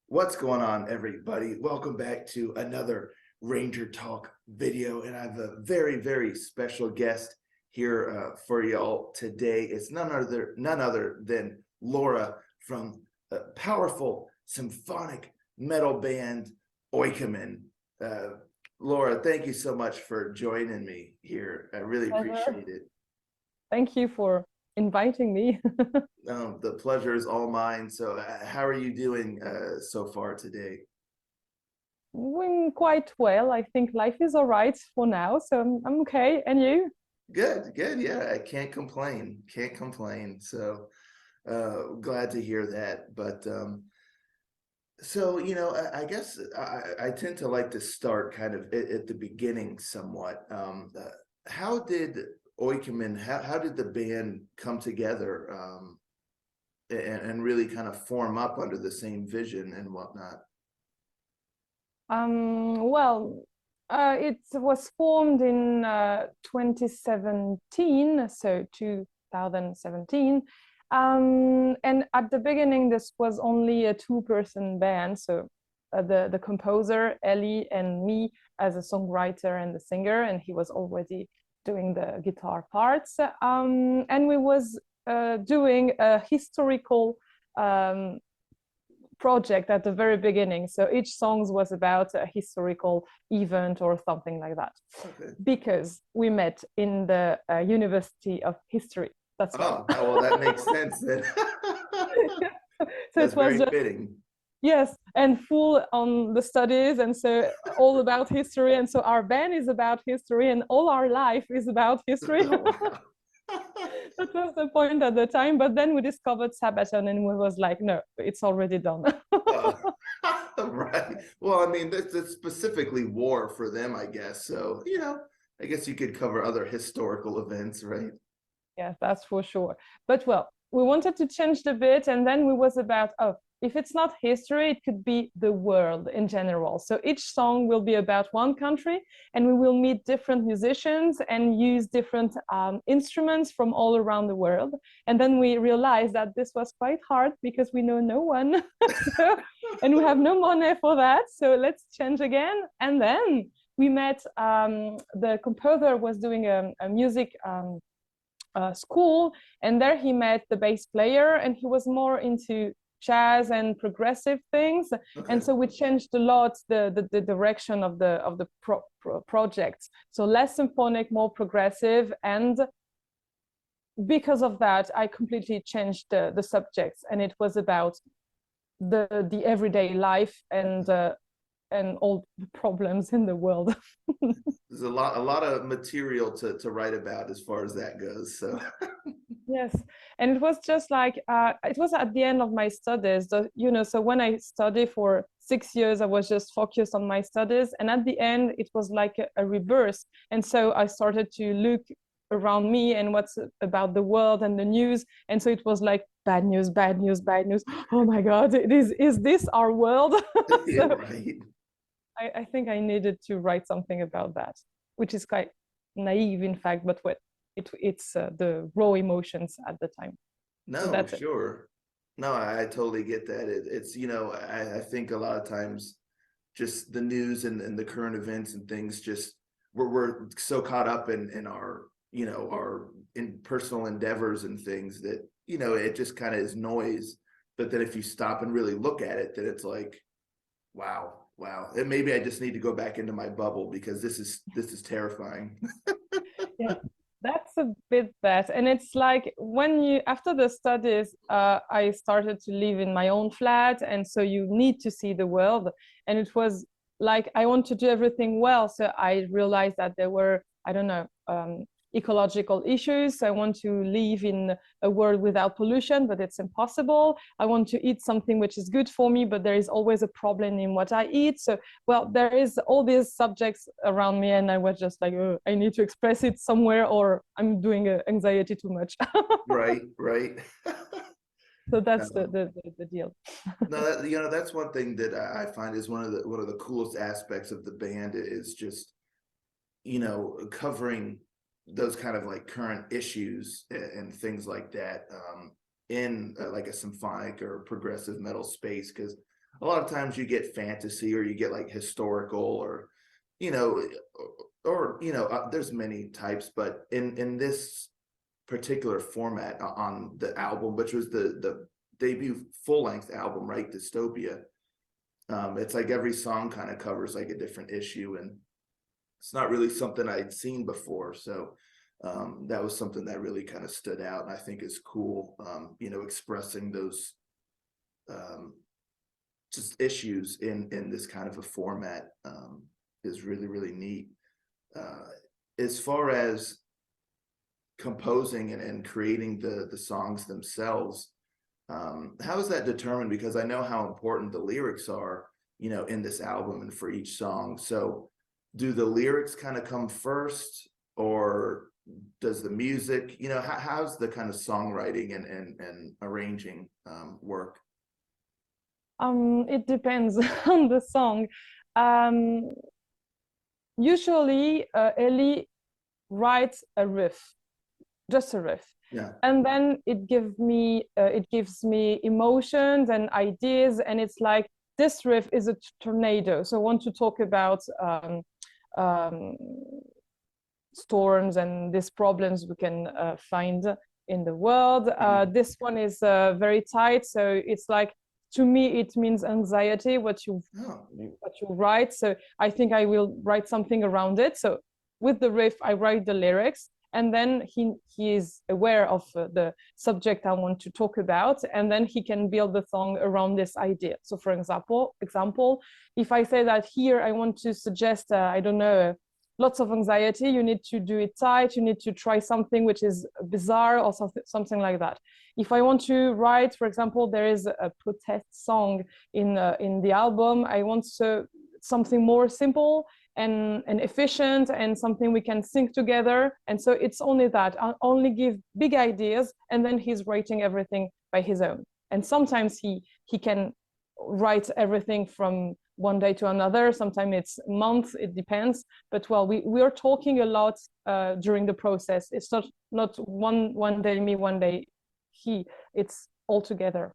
What's going on, everybody? Welcome back to another Ranger Talk video, and I have a very special guest here for y'all today. It's none other than Laura from a powerful symphonic metal band OIKOUMEN. Laura, thank you so much for joining me here. I really Pleasure. appreciate it. Thank you for inviting me. The pleasure is all mine. So, how are you doing so far today? Doing quite well. I think life is all right for now, so I'm okay. And you? Good. Yeah, I can't complain. Can't complain. So, glad to hear that. But so I guess I tend to like to start kind of at the beginning somewhat. How did Oikomen, how did the band come together and really kind of form up under the same vision and whatnot? Well, it was formed in 2017, so 2017. And at the beginning, this was only a two-person band. So the composer, Ellie, and me as a songwriter and the singer, and he was already doing the guitar parts. And we was doing a historical project at the very beginning. So each song was about a historical event or something like that. Okay. Because we met in the University of History. That's why. Oh, well, that makes sense then. So That's it was very just, fitting. yes, and full on the studies, and so all about history. And so our band is about history, and all our life is about history. Oh, wow. That was the point at the time. But then we discovered Sabaton, and we was like, no, it's already done. Uh, right. Well, I mean, that's specifically war for them, I guess. So, I guess you could cover other historical events, right? Yeah, that's for sure. But well, we wanted to change the bit, and then we was about, oh, if it's not history, it could be the world in general. So each song will be about one country, and we will meet different musicians and use different instruments from all around the world. And then we realized that this was quite hard because we know no one, so, and we have no money for that. So let's change again. And then we met the composer was doing a music school, and there he met the bass player, and he was more into jazz and progressive things. Okay. And so we changed a lot the direction of the projects, so less symphonic, more progressive. And because of that, I completely changed the subjects, and it was about the everyday life and all the problems in the world. There's a lot of material to write about as far as that goes. So, Yes, and it was just like it was at the end of my studies. So when I studied for 6 years, I was just focused on my studies, and at the end, it was like a rebirth. And so I started to look around me and what's about the world and the news. And so it was like bad news, bad news, bad news. Oh my God, is this our world? yeah, So right. I think I needed to write something about that, which is quite naive, in fact, but what it's the raw emotions at the time. So No, that's it. sure. No, I totally get that. It's, I think a lot of times just the news and the current events and things just we're so caught up in our, our in personal endeavors and things that, it just kind of is noise. But then if you stop and really look at it, then it's like, wow. And maybe I just need to go back into my bubble because this is terrifying. Yeah, that's a bit that. And it's like when you, after the studies, I started to live in my own flat. And so you need to see the world. And it was like, I want to do everything well. So I realized that there were, I don't know, ecological issues. I want to live in a world without pollution, but it's impossible. I want to eat something which is good for me, but there is always a problem in what I eat. So, well, there is all these subjects around me, and I was just like, oh, I need to express it somewhere, or I'm doing anxiety too much. Right. So that's No, the deal. no, that's one thing that I find is one of the coolest aspects of the band is just, covering those kind of like current issues and things like that in like a symphonic or progressive metal space. Because a lot of times you get fantasy or you get like historical or, you know, there's many types, but in this particular format on the album, which was the debut full-length album, right? Dystopia. It's like every song kind of covers like a different issue, and it's not really something I'd seen before. So that was something that really kind of stood out, and I think is cool. Expressing those just issues in this kind of a format is really, really neat. As far as composing and creating the songs themselves, how is that determined? Because I know how important the lyrics are, in this album and for each song. So do the lyrics kind of come first, or does the music, how's the kind of songwriting and arranging work? It depends on the song. Usually, Ellie writes a riff, just a riff. Yeah. And then it gives me emotions and ideas, and it's like this riff is a tornado. So I want to talk about um, storms and these problems we can find in the world. This one is very tight, so it's like, to me it means anxiety, what you write. So I think I will write something around it. So with the riff I write the lyrics, and then he is aware of the subject I want to talk about, and then he can build the song around this idea. So for example, if I say that here I want to suggest, I don't know, lots of anxiety, you need to do it tight, you need to try something which is bizarre or something like that. If I want to write, for example, there is a protest song in the album, I want something more simple and efficient, and something we can sing together. And so it's only that. I only give big ideas, and then he's writing everything by his own. And sometimes he can write everything from one day to another. Sometimes it's months, it depends. But well, we are talking a lot during the process. It's not one day me, one day he. It's all together.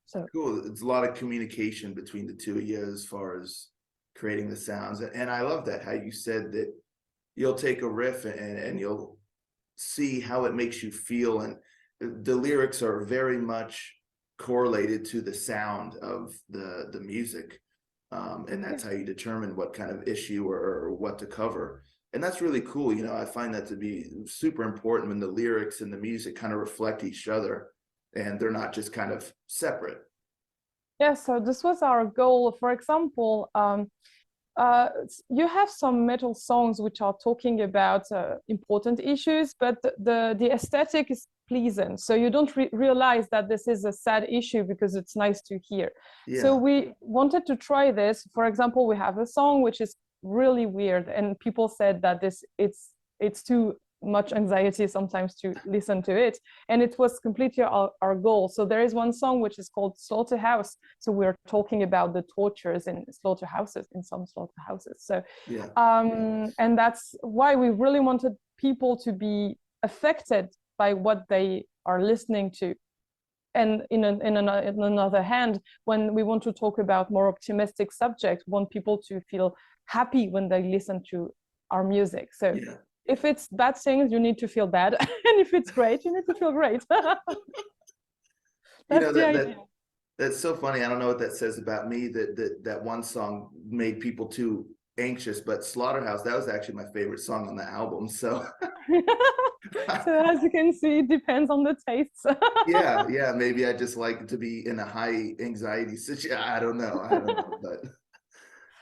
So cool. It's a lot of communication between the two of you as far as creating the sounds. And I love that, how you said that you'll take a riff and you'll see how it makes you feel, and the lyrics are very much correlated to the sound of the music, and that's how you determine what kind of issue or what to cover. And that's really cool. I find that to be super important, when the lyrics and the music kind of reflect each other and they're not just kind of separate. yeah, so this was our goal. For example, you have some metal songs which are talking about important issues, but the aesthetic is pleasant. So you don't realize that this is a sad issue because it's nice to hear. Yeah. So we wanted to try this. For example, we have a song which is really weird, and people said that it's too much anxiety sometimes to listen to it, and it was completely our goal. So there is one song which is called Slaughterhouse, so we're talking about the tortures in slaughterhouses, in some slaughterhouses. So yeah. And that's why we really wanted people to be affected by what they are listening to. And in another hand, when we want to talk about more optimistic subjects, we want people to feel happy when they listen to our music. So yeah. If it's bad things, you need to feel bad. And if it's great, you need to feel great. That's the idea. That's so funny. I don't know what that says about me, that one song made people too anxious, but Slaughterhouse, that was actually my favorite song on the album. So So as you can see, it depends on the tastes. yeah, maybe I just like to be in a high anxiety situation. I don't know,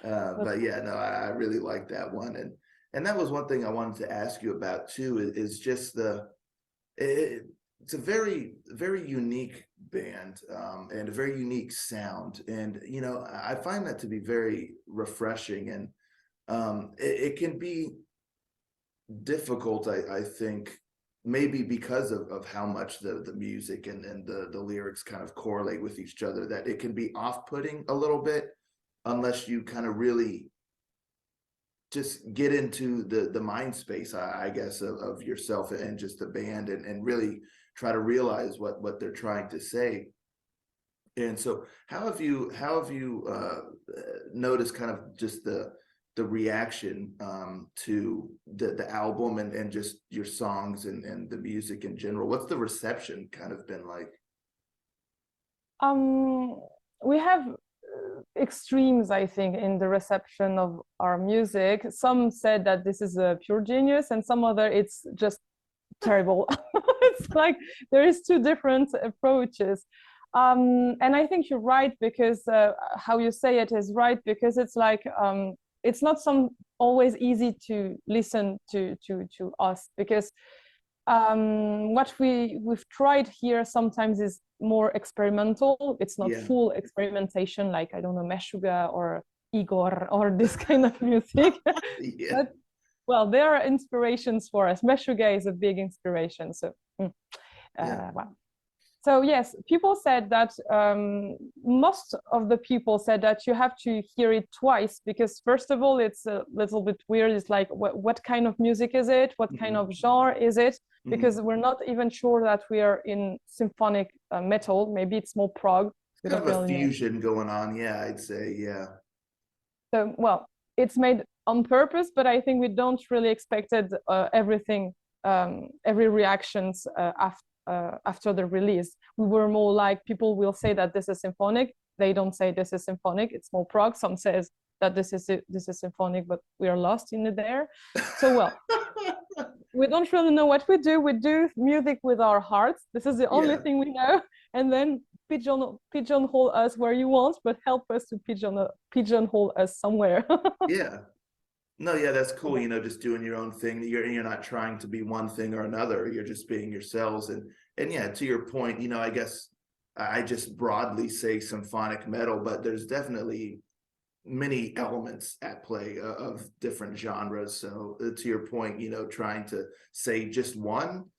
but yeah, no, I really like that one. And that was one thing I wanted to ask you about too, is just it's a very, very unique band, and a very unique sound. And, I find that to be very refreshing, and it can be difficult, I think, maybe because of how much the music and the lyrics kind of correlate with each other, that it can be off-putting a little bit unless you kind of really just get into the mind space, I guess, of yourself and just the band, and really try to realize what they're trying to say. And so how have you noticed kind of just the reaction to the album and just your songs and the music in general? What's the reception kind of been like? Um, we have extremes, I think, in the reception of our music. Some said that this is a pure genius, and some other it's just terrible. It's like there is two different approaches. And I think you're right, because how you say it is right, because it's like it's not some always easy to listen to us, because what we've tried here sometimes is more experimental. It's not Yeah. full experimentation like, I don't know, Meshuggah or Igor or this kind of music. Yeah. But well, there are inspirations for us. Meshuggah is a big inspiration. So Yeah. well. So yes, people said that most of the people said that you have to hear it twice, because first of all, it's a little bit weird. It's like, what kind of music is it? What kind of genre is it? Because we're not even sure that we are in symphonic metal. Maybe it's more prog. We Kind don't of a really know. fusion going on. Yeah, I'd say. Yeah. So well, it's made on purpose, but I think we don't really expected everything, every reactions after the release. We were more like, people will say that this is symphonic. They don't say this is symphonic. It's more prog. Some says that this is symphonic, but we are lost in it there. So well, we don't really know what we do. We do music with our hearts. This is the only Yeah. thing we know. And then pigeonhole us where you want, but help us to pigeonhole us somewhere. Yeah. No, yeah, that's cool. You know, just doing your own thing. You're not trying to be one thing or another. You're just being yourselves. And yeah, to your point, you know, I guess I just broadly say symphonic metal, but there's definitely many elements at play of different genres. So to your point, you know, trying to say just one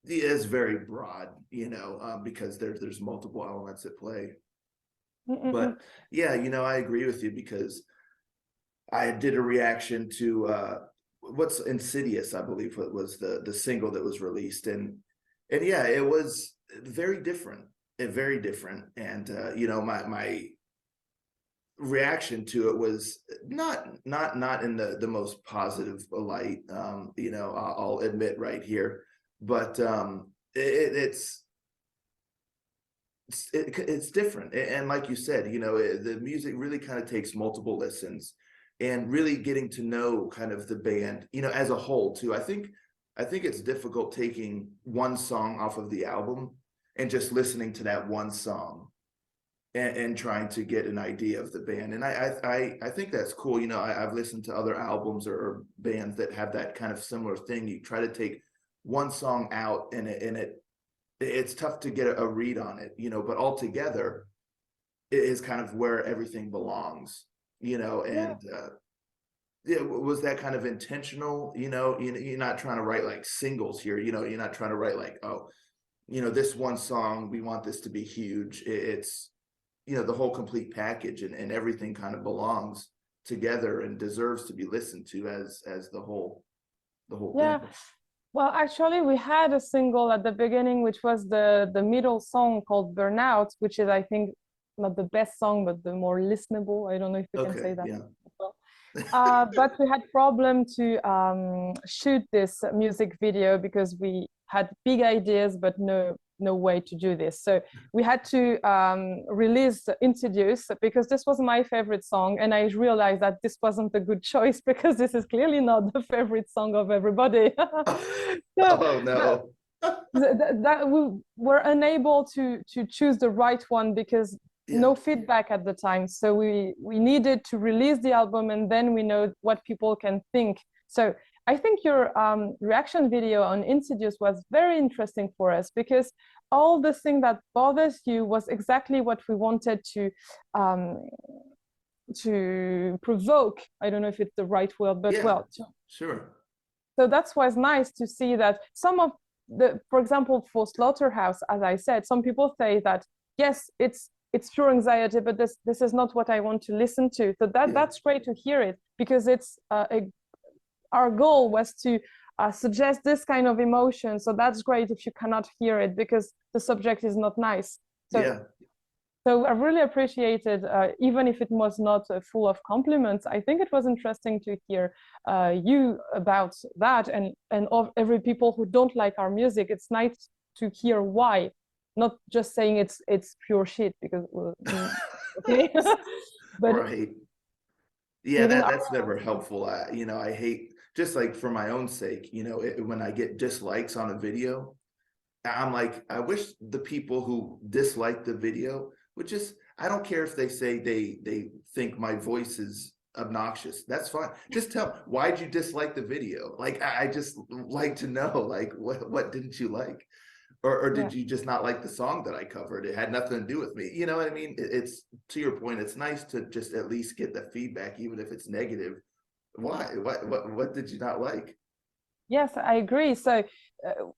is very broad, you know, because there's multiple elements at play. But yeah, you know, I agree with you, because I did a reaction to what's Insidious, I believe it was the single that was released, and yeah, it was very different, very different, and you know, my reaction to it was not in the most positive light, you know, I'll admit right here, but it's different, and like you said, you know, the music really kind of takes multiple listens and really getting to know kind of the band, you know, as a whole too. I think it's difficult taking one song off of the album and just listening to that one song and trying to get an idea of the band. And I think that's cool. You know, I've listened to other albums or bands that have that kind of similar thing. You try to take one song out and it's tough to get a read on it, you know, but all together it is kind of where everything belongs, you know. Yeah. And yeah, was that kind of intentional? You know, you're not trying to write like singles here, you know, you're not trying to write like, oh, you know, this one song, we want this to be huge. It's, you know, the whole complete package, and everything kind of belongs together and deserves to be listened to as the whole Yeah. thing. Well, actually, we had a single at the beginning, which was the middle song called Burnout, which is, I think, not the best song, but the more listenable. I don't know if we can Okay, say that. yeah. But we had problem to shoot this music video because we had big ideas, but no way to do this. So we had to release Introduce, because this was my favorite song, and I realized that this wasn't a good choice because this is clearly not the favorite song of everybody. So Oh no. that we were unable to choose the right one because Yeah. no feedback at the time. So we needed to release the album, and then we know what people can think. So I think your reaction video on Insidious was very interesting for us, because all the thing that bothers you was exactly what we wanted to provoke. I don't know if it's the right word, but Yeah, well, sure. so that's why it's nice to see that some of for example, for Slaughterhouse, as I said, some people say that yes, it's pure anxiety, but this is not what I want to listen to. So Yeah. that's great to hear it, because it's our goal was to suggest this kind of emotion. So that's great if you cannot hear it because the subject is not nice. So Yeah. So I really appreciated, even if it was not full of compliments, I think it was interesting to hear you about that, and of every people who don't like our music. It's nice to hear why, not just saying it's pure shit, because okay, but Right. Yeah, giving our, that's never helpful. You know, I hate, just like for my own sake, you know, when I get dislikes on a video, I'm like, I wish the people who dislike the video would just, I don't care if they say they think my voice is obnoxious. That's fine. Just tell, why'd you dislike the video? Like, I just like to know, like, what didn't you like? Or yeah. did you just not like the song that I covered? It had nothing to do with me. You know what I mean? It's, to your point, it's nice to just at least get the feedback, even if it's negative. Why? What did you not like? Yes, I agree. So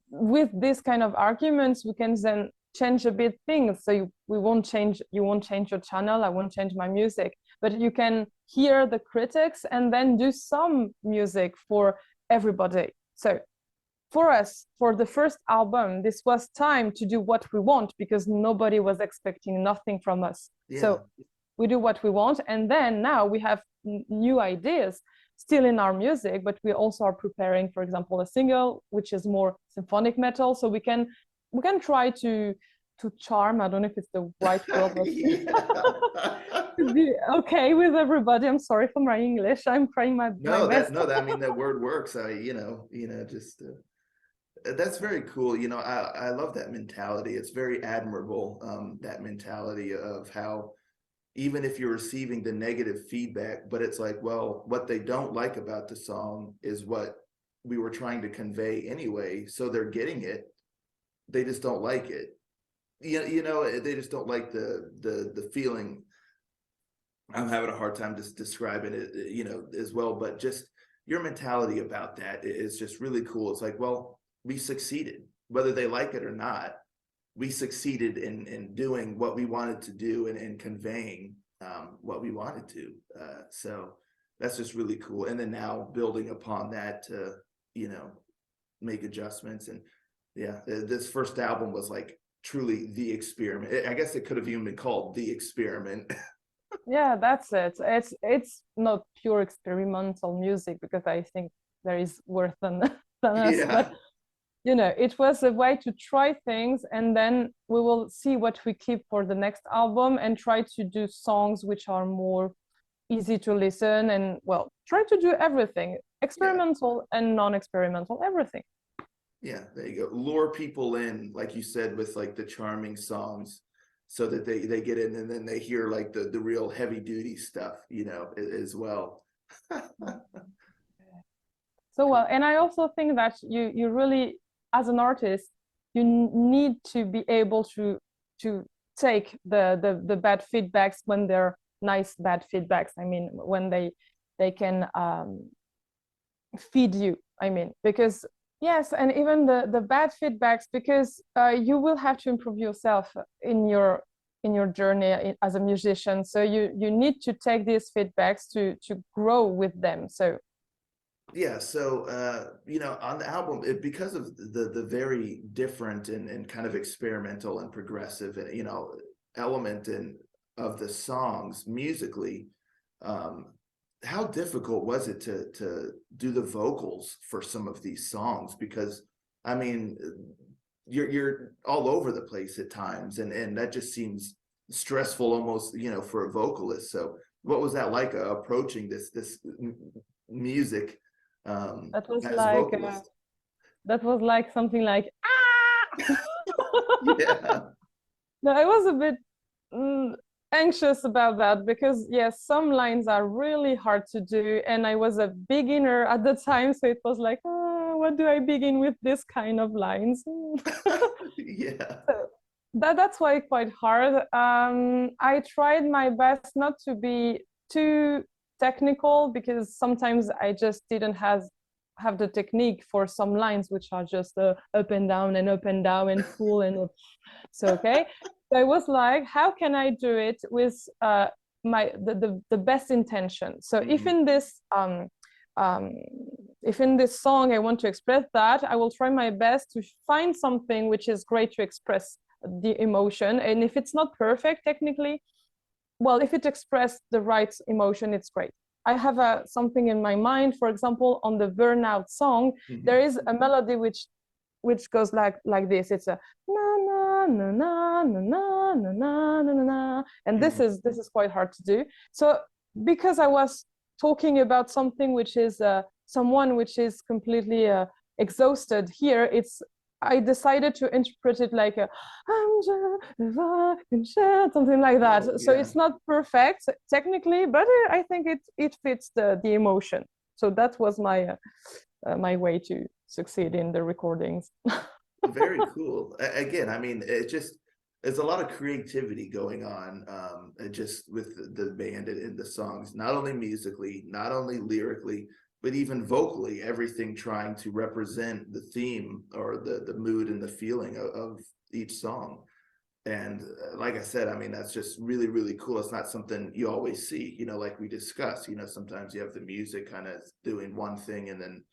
with this kind of arguments, we can then change a bit things. So we won't change, you won't change your channel, I won't change my music, but you can hear the critics and then do some music for everybody. So for us, for the first album, this was time to do what we want, because nobody was expecting nothing from us. Yeah. So we do what we want, and then now we have new ideas still in our music, but we also are preparing, for example, a single which is more symphonic metal, so we can try to charm, I don't know if it's the right word, but to be okay with everybody. I'm sorry for my English, I'm trying my best. No, I mean, that word works. Just that's very cool. You know, I love that mentality. It's very admirable, that mentality of how, even if you're receiving the negative feedback, but it's like, well, what they don't like about the song is what we were trying to convey anyway. So they're getting it. They just don't like it. You know, they just don't like the feeling. I'm having a hard time just describing it, you know, as well, but just your mentality about that is just really cool. It's like, well, we succeeded, whether they like it or not. We succeeded in doing what we wanted to do, and conveying what we wanted to. So that's just really cool. And then now building upon that to, you know, make adjustments. And yeah, this first album was like truly the experiment. I guess it could have even been called The Experiment. Yeah, that's it. It's not pure experimental music, because I think there is worse than than us, Yeah. but you know, it was a way to try things, and then we will see what we keep for the next album, and try to do songs which are more easy to listen, and well, try to do everything, Yeah. experimental and non-experimental, everything. Yeah, there you go. Lure people in, like you said, with like the charming songs, so that they get in, and then they hear like the real heavy duty stuff, you know, as well. So well, Cool. and I also think that you really, as an artist, you need to be able to take the bad feedbacks when they're nice bad feedbacks. I mean, when they can feed you. I mean, because yes, and even the bad feedbacks, because you will have to improve yourself in your journey as a musician. So you need to take these feedbacks to grow with them. So Yeah, so you know, on the album, because of the very different and kind of experimental and progressive, you know, element in of the songs musically, um, how difficult was it to do the vocals for some of these songs? Because I mean, you're all over the place at times, and that just seems stressful almost, you know, for a vocalist. So what was that like, approaching this music, that was as a like vocalist? something like ah. Yeah. No, I was a bit mm, anxious about that, because yes, some lines are really hard to do, and I was a beginner at the time, so it was like, oh, what do I begin with this kind of lines? Yeah. So that's why quite hard. I tried my best not to be too technical, because sometimes I just didn't have the technique for some lines which are just up and down and up and down and full and so okay. So I was like, how can I do it with the best intention? So Mhm. um, if in this song I want to express that, I will try my best to find something which is great to express the emotion. And if it's not perfect technically, well, if it expressed the right emotion, it's great. I have something in my mind. For example, on the Burnout song, there is a melody which goes like this. It's a na na na na na na na na na na, and this is quite hard to do. So because I was talking about something which is someone which is completely exhausted here, I decided to interpret it like a something like that. Oh, So yeah. it's not perfect technically, but I think it fits the emotion. So that was my my way to succeed in the recordings. Very cool. Again, I mean, there's a lot of creativity going on, just with the band and the songs, not only musically, not only lyrically, but even vocally, everything trying to represent the theme or the mood and the feeling of each song. And like I said, I mean, that's just really, really cool. It's not something you always see, like we discussed, sometimes you have the music kind of doing one thing, and then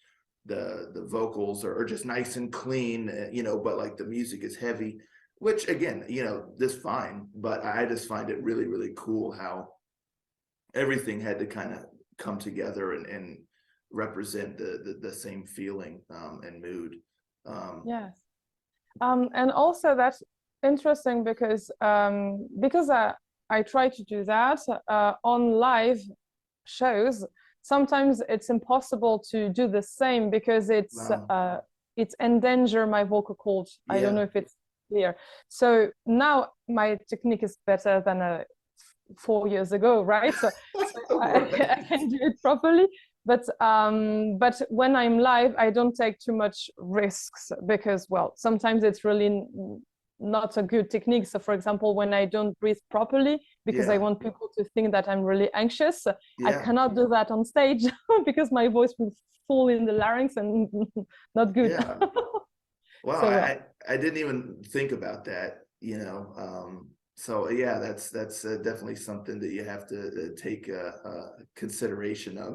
the vocals are just nice and clean, but like the music is heavy, which again, this fine, but I just find it really, really cool how everything had to kind of come together and represent the same feeling and mood. Yes. And also that's interesting because I try to do that on live shows. Sometimes it's impossible to do the same because Wow. it's endanger my vocal cords. I don't know Yeah. if it's clear. So now my technique is better than 4 years ago, right? So I can do it properly. But when I'm live, I don't take too much risks because, well, sometimes it's really not a good technique. So for example, when I don't breathe properly, because I Yeah. want people to think that I'm really anxious, I Yeah. cannot do that on stage because my voice will fall in the larynx and not good. Yeah. Wow, So well. I didn't even think about that, so yeah, that's definitely something that you have to take consideration of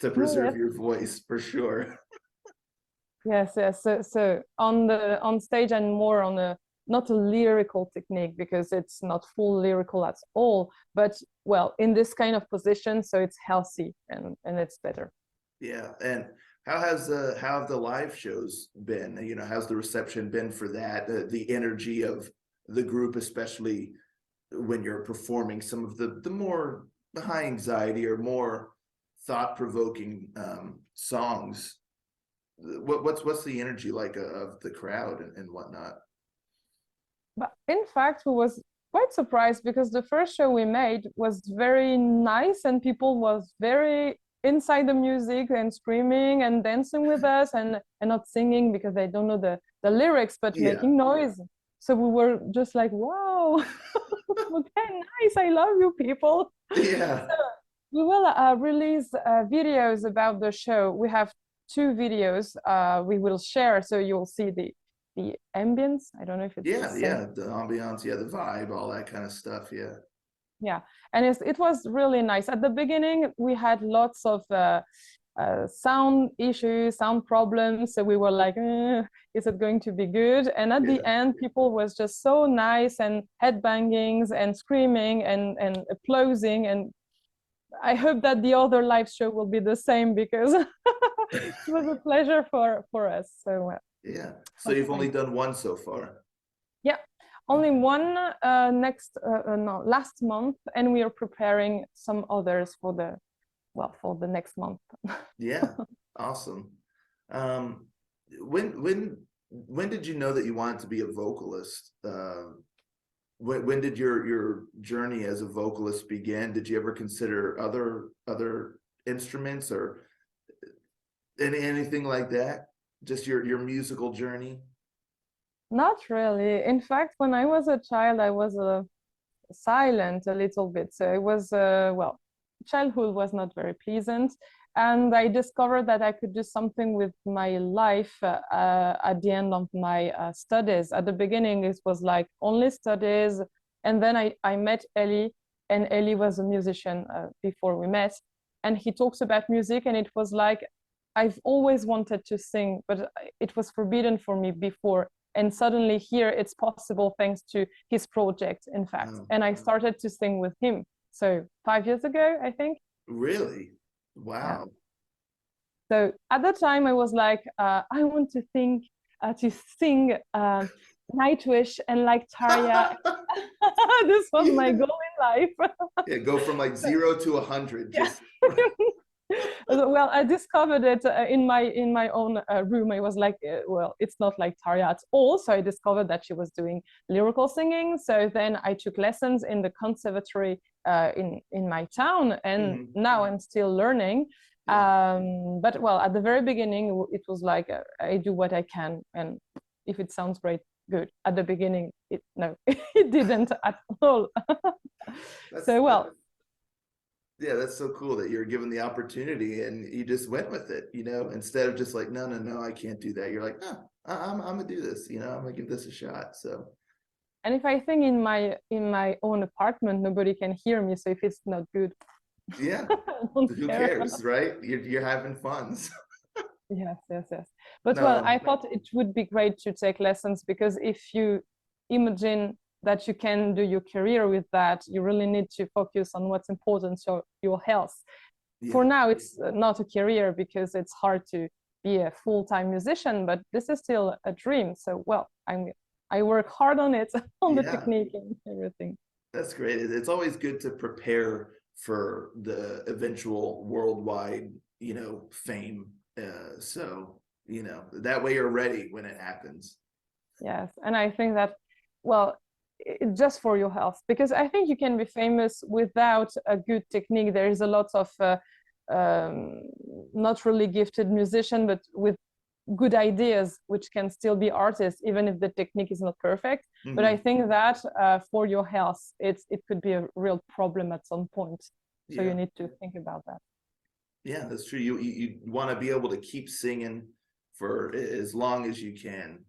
to Oh, preserve yes. your voice for sure. Yes, yes. So on stage and more on a not a lyrical technique because it's not full lyrical at all, but well, in this kind of position, so it's healthy and it's better. Yeah, and how have the live shows been? How's the reception been for that? The energy of the group, especially when you're performing some of the more high anxiety or more thought-provoking songs. What's the energy like of the crowd and whatnot? But in fact, we was quite surprised because the first show we made was very nice and people was very inside the music and screaming and dancing with us and not singing because they don't know the lyrics, but Yeah. making noise. So we were just like, wow, okay, nice. I love you people. Yeah. So we will release videos about the show. We have 2 videos we will share, so you'll see the ambience. I don't know if it's the Yeah, same. yeah, the ambiance, yeah, the vibe, all that kind of stuff, yeah. Yeah, and it was really nice. At the beginning, we had lots of sound issues, sound problems. So we were like, is it going to be good? And at the Yeah. end, people was just so nice and headbangings and screaming and applauding. And I hope that the other live show will be the same because it was a pleasure for us. So Yeah. So was you've only nice. done one so far. Yeah, only one no, last month, and we are preparing some others for the next month. Yeah. Awesome. Um, when did you know that you wanted to be a vocalist? When did your journey as a vocalist begin? Did you ever consider other instruments or anything like that? Just your musical journey? Not really. In fact, when I was a child, I was silent a little bit. So it was, well, childhood was not very pleasant. And I discovered that I could do something with my life at the end of my studies. At the beginning, it was like only studies. And then I met Ellie, and Ellie was a musician before we met. And he talks about music, and it was like, I've always wanted to sing, but it was forbidden for me before. And suddenly here it's possible thanks to his project, in fact. Oh, And I started to sing with him. So 5 years ago, I think. really? Yeah. Wow. So at the time I was like, I want to sing Nightwish and like Tarja. This was my Yeah. goal in life. Yeah, go from like 0 to 100. Yeah. Just Well, I discovered it in my own room. I was like, well, it's not like Tarja at all. So I discovered that she was doing lyrical singing. So then I took lessons in the conservatory in my town, and now I'm still learning. yeah. But well, at the very beginning, it was like I do what I can, and if it sounds great, good. At the beginning, no, it didn't at all. So well. Yeah, that's so cool that you're given the opportunity and you just went with it, instead of just like, no, I can't do that. You're like, no, I'm gonna do this, I'm gonna give this a shot. So, And if I think in my own apartment, nobody can hear me. So if it's not good, yeah, I don't who care. cares, right? You're having fun. So. Yes, yes, yes. But well, No, I thought it would be great to take lessons, because if you imagine that you can do your career with that, you really need to focus on what's important, so your health. For yeah, now, it's not a career because it's hard to be a full-time musician, but this is still a dream. So well, I work hard on it, on the yeah, technique and everything. that's great. It's always good to prepare for the eventual worldwide, fame. So, that way you're ready when it happens. Yes, and I think that, well, just for your health, because I think you can be famous without a good technique. There is a lot of um, not really gifted musician, but with good ideas, which can still be artists, even if the technique is not perfect. But I think that for your health, it could be a real problem at some point. So you Yeah. need to think about that. Yeah, that's true. You want to be able to keep singing for as long as you can.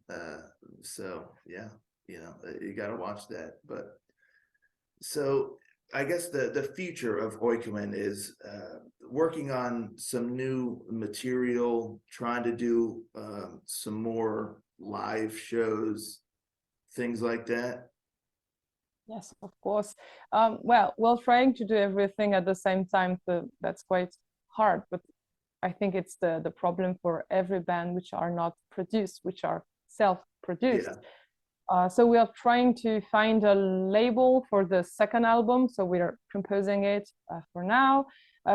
So yeah, you got to watch that. But so I guess the future of OIKOUMEN is working on some new material, trying to do some more live shows, things like that. Yes, of course. Well, we're trying to do everything at the same time. So that's quite hard, but I think it's the problem for every band which are not produced, which are self-produced. Yeah, So we are trying to find a label for the second album. So we are composing it for now,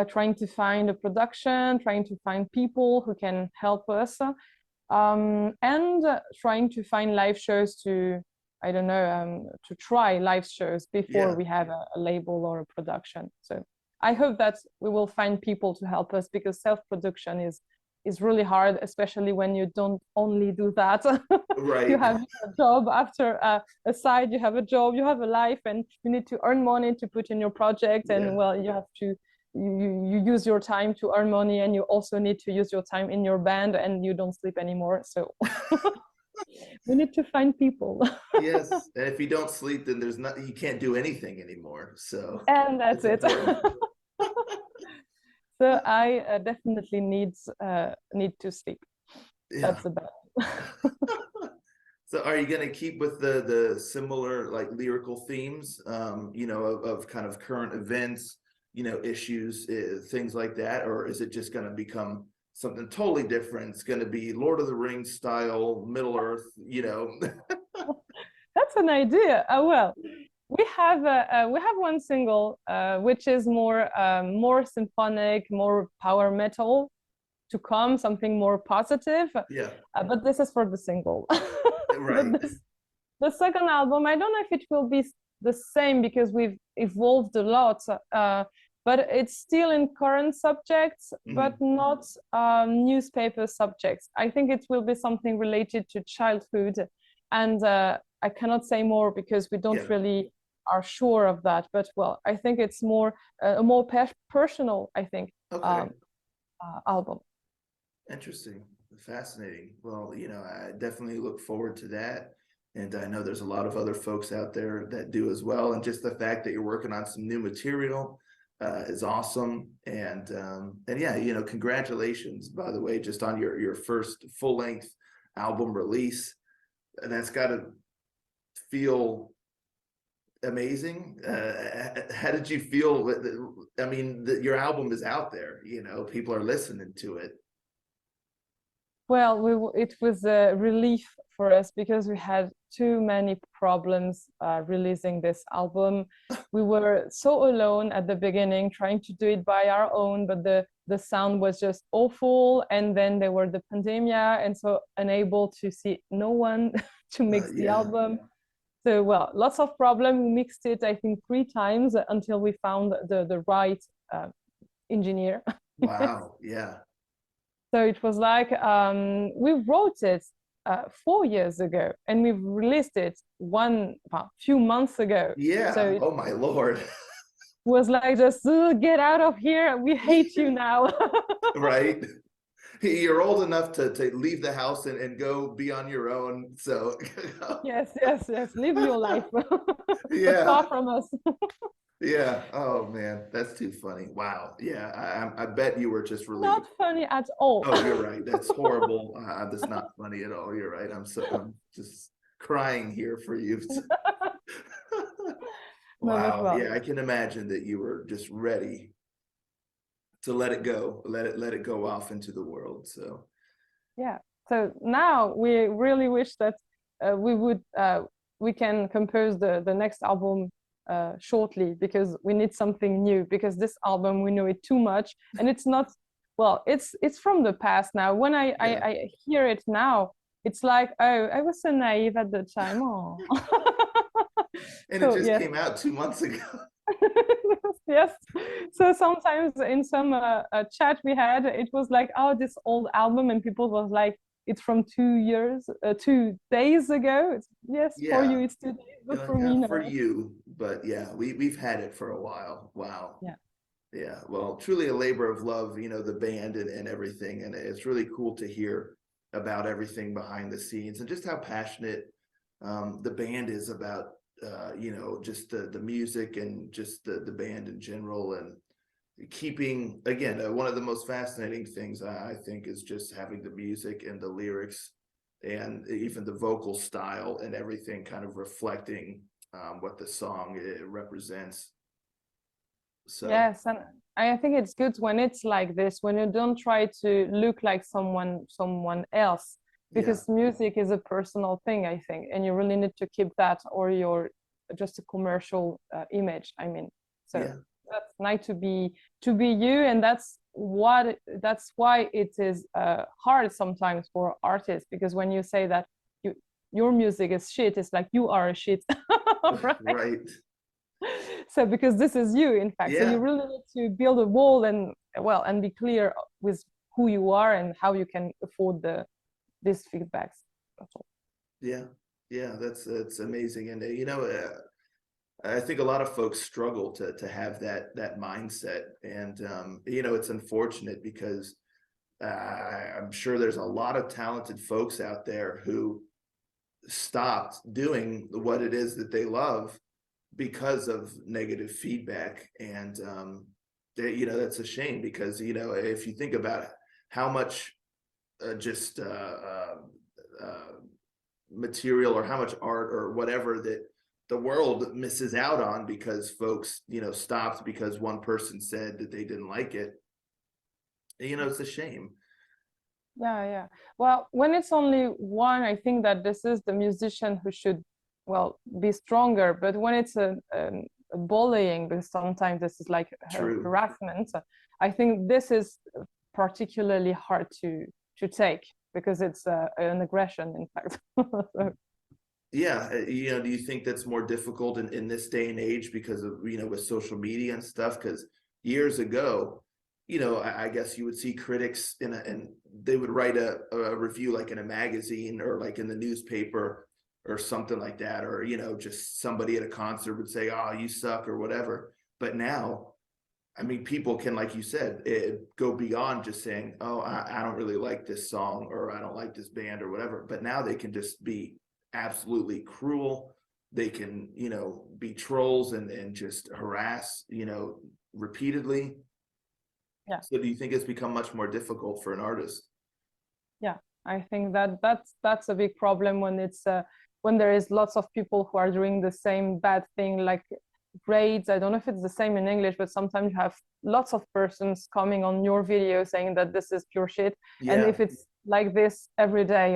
trying to find a production, trying to find people who can help us, and trying to find live shows to, I don't know, to try live shows before yeah, we have a label or a production. So I hope that we will find people to help us, because self-production is really hard, especially when you don't only do that. You right. have a job after a side, you have a job, you have a life, and you need to earn money to put in your project. Yeah. And well, you have to, you use your time to earn money, and you also need to use your time in your band, and you don't sleep anymore. So we need to find people. Yes, and if you don't sleep, then there's not, you can't do anything anymore. So And that's it's it. important. So I definitely need to sleep. Yeah. That's about. So are you going to keep with the similar like lyrical themes, of kind of current events, issues, things like that, or is it just going to become something totally different? It's going to be Lord of the Rings style, Middle Earth. That's an idea. Well, we have one single which is more symphonic, more power metal to come, something more positive. Yeah, But this is for the single. right. The second album, I don't know if it will be the same, because we've evolved a lot. But it's still in current subjects, but not newspaper subjects. I think it will be something related to childhood, and I cannot say more because we don't Yeah. really are sure of that. But well, I think it's more a more personal, I think, Okay. album. Interesting. Fascinating. Well, I definitely look forward to that. And I know there's a lot of other folks out there that do as well. And just the fact that you're working on some new material is awesome. And yeah, congratulations, by the way, just on your first full-length album release. that's got to feel amazing. How did you feel I mean, your album is out there, you know, people are listening to it. Well, it was a relief for us because we had too many problems releasing this album. We were so alone at the beginning, trying to do it by our own, but the sound was just awful. And then there were the pandemic, and so unable to see no one to mix the Yeah. album. So, well, lots of problems. We mixed it, I think, 3 times until we found the right engineer. Wow. Yeah. So it was like we wrote it 4 years ago, and we've released it few months ago. So Yeah. it Oh my Lord. was like just get out of here. We hate you now. Right. You're old enough to leave the house and go be on your own. So Yes, yes, yes. Live your life, but yeah. far from us. Yeah. Oh man, that's too funny. Wow. Yeah. I bet you were just relieved. Not funny at all. Oh, you're right. That's horrible. That's not funny at all. You're right. I'm just crying here for you. No, but Wow. well, Yeah, I can imagine that you were just ready to let it go, let it go off into the world. So yeah. So now we really wish that we can compose the next album shortly, because we need something new, because this album we know it too much, and it's not, well, it's from the past now. When yeah. I hear it now, it's like, oh, I was so naive at the time. Oh. And it So just yes. came out 2 months ago. Yes. So sometimes in some chat we had, it was like, oh, this old album, and people was like, it's from 2 years, 2 days ago. Yes, for you Yeah. it's 2 days, but You're like, for me for no. you, but yeah, we've had it for a while. Wow. Yeah. Yeah. Well, truly a labor of love, you know, the band and everything. And it's really cool to hear about everything behind the scenes and just how passionate the band is about you know, just the music and just the band in general, and keeping, again, one of the most fascinating things I think is just having the music and the lyrics and even the vocal style and everything kind of reflecting what the song represents. So Yes, and I think it's good when it's like this, when you don't try to look like someone else, yeah. because music is a personal thing, I think, and you really need to keep that, or you're just a commercial image. I mean, so Yeah. that's nice to be you, and that's why it is hard sometimes for artists, because when you say that your music is shit, it's like you are a shit, right? Right. So because this is you, in fact, so you Yeah. really need to build a wall, and well, and be clear with who you are and how you can afford these feedbacks. That's all. Yeah. Yeah. That's amazing. And you know, I think a lot of folks struggle to have that mindset, and you know, it's unfortunate because I'm sure there's a lot of talented folks out there who stopped doing what it is that they love because of negative feedback, and you know, that's a shame, because you know, if you think about it, how much just material or how much art or whatever that the world misses out on because folks, you know, stopped because one person said that they didn't like it. You know, it's a shame. Yeah, yeah. Well, when it's only one, I think that this is the musician who should, well, be stronger. But when it's a bullying, because sometimes this is like True. harassment, I think this is particularly hard to take, because it's an aggression, in fact. So, Yeah, you know, do you think that's more difficult in this day and age because of, you know, with social media and stuff? Because years ago, you know, I guess you would see critics and they would write a review like in a magazine or like in the newspaper or something like that, or you know, just somebody at a concert would say, "Oh, you suck" or whatever. But now, I mean, people can, like you said, go beyond just saying, "Oh, I don't really like this song," or "I don't like this band," or whatever. But now they can just be absolutely cruel. They can, you know, be trolls and just harass, you know, repeatedly. yeah, So do you think it's become much more difficult for an artist? yeah. I think that's a big problem when it's when there is lots of people who are doing the same bad thing, like grades. I don't know if it's the same in English, but sometimes you have lots of persons coming on your video saying that this is pure shit. And Yeah, if it's like this every day,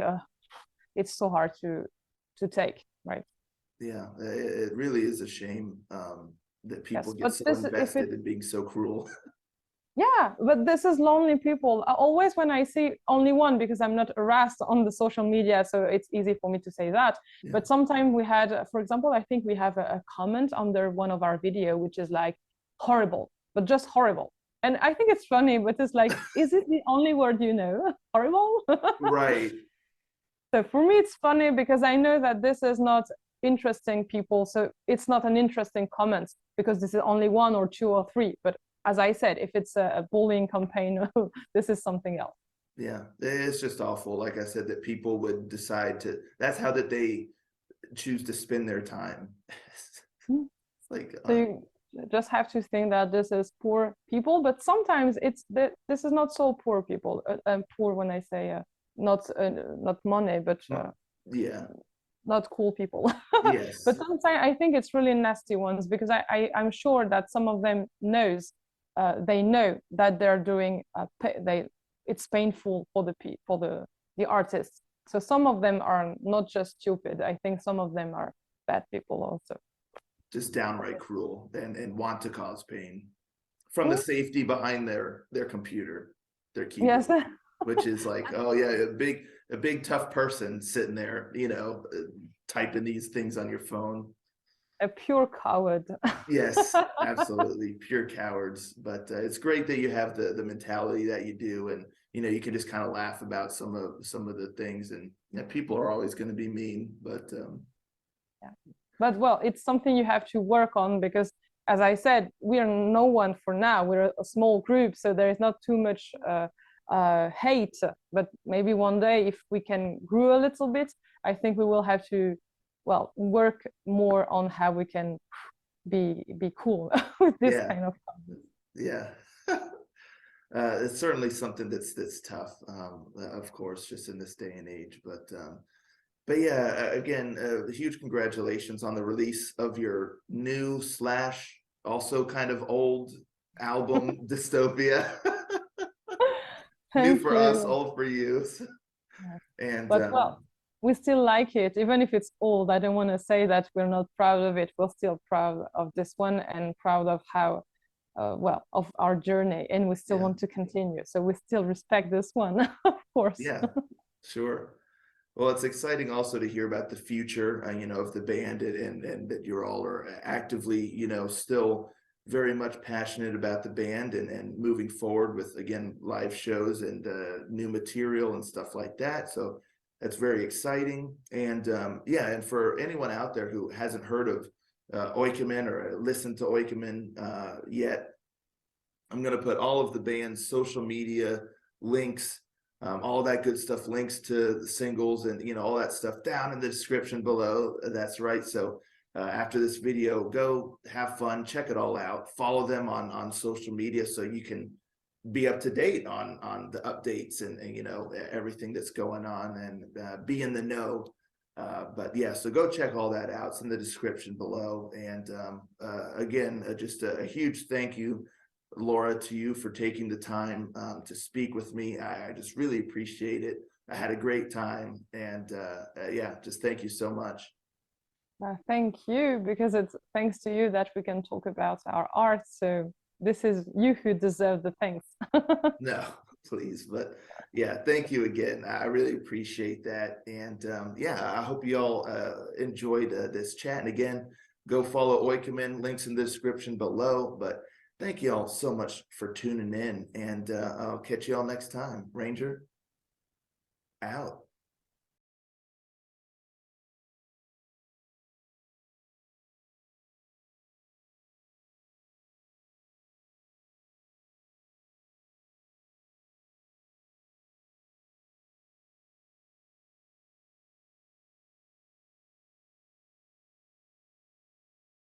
it's so hard to take, right? yeah, it really is a shame that people Yes, get but so this if it invested in being so cruel. yeah, but this is lonely people. Always when I see only one, because I'm not harassed on the social media, so it's easy for me to say that. Yeah, But sometimes we had, for example, I think we have a comment under one of our video, which is like horrible, but just horrible. And I think it's funny, but it's like, is it the only word you know? Horrible? right. So for me, it's funny because I know that this is not interesting people. So it's not an interesting comment because this is only one or two or three. But as I said, if it's a bullying campaign, this is something else. Yeah, it's just awful. Like I said, that people would decide to, that's how that they choose to spend their time. Mm. It's like, So you just have to think that this is poor people, but sometimes it's this is not so poor people. Poor when I say not money, but yeah, not cool people. But yes, sometimes I think it's really nasty ones because I'm sure that some of them they know that they're doing it's painful for the artists. So some of them are not just stupid. I think some of them are bad people also. just downright cruel and want to cause pain from the Mm. safety behind their computer, their keyboard, Yes. which is like, oh yeah, a big tough person sitting there, typing these things on your phone. A pure coward. Yes, absolutely, pure cowards. But it's great that you have the mentality that you do, and you can just kind of laugh about some of the things, and people are always going to be mean, but Yeah. But well, it's something you have to work on because, as I said, we are no one for now. We're a small group, so there is not too much hate. But maybe one day, if we can grow a little bit, I think we will have to, well, work more on how we can be cool with this yeah, kind of. yeah. It's certainly something that's tough, of course, just in this day and age. But yeah, again, huge congratulations on the release of your new slash also kind of old album, Dystopia. New Thank for us, you. old for you. Yeah. And But well, we still like it, even if it's old. I don't want to say that we're not proud of it. We're still proud of this one and proud of how, well, of our journey, and we still yeah, want to continue. So we still respect this one, of course. yeah, sure. Well, it's exciting also to hear about the future, of the band, and that you all are actively, still very much passionate about the band and moving forward with, again, live shows and new material and stuff like that. So that's very exciting. And yeah, and for anyone out there who hasn't heard of OIKOUMEN or listened to OIKOUMEN yet, I'm going to put all of the band's social media links, all that good stuff, links to the singles and all that stuff down in the description below. That's right. So after this video, go have fun, check it all out, follow them on social media so you can be up to date on the updates and everything that's going on and be in the know. But yeah, so go check all that out. It's in the description below. And again, just a huge thank you, Laura, to you for taking the time to speak with me. I just really appreciate it. I had a great time, and yeah, just thank you so much. Thank you, because it's thanks to you that we can talk about our art. So this is you who deserve the thanks. No, please, but yeah, thank you again. I really appreciate that, and yeah, I hope you all enjoyed this chat. And again, go follow OIKOUMEN. Links in the description below. But thank you all so much for tuning in, and I'll catch you all next time. Ranger, out.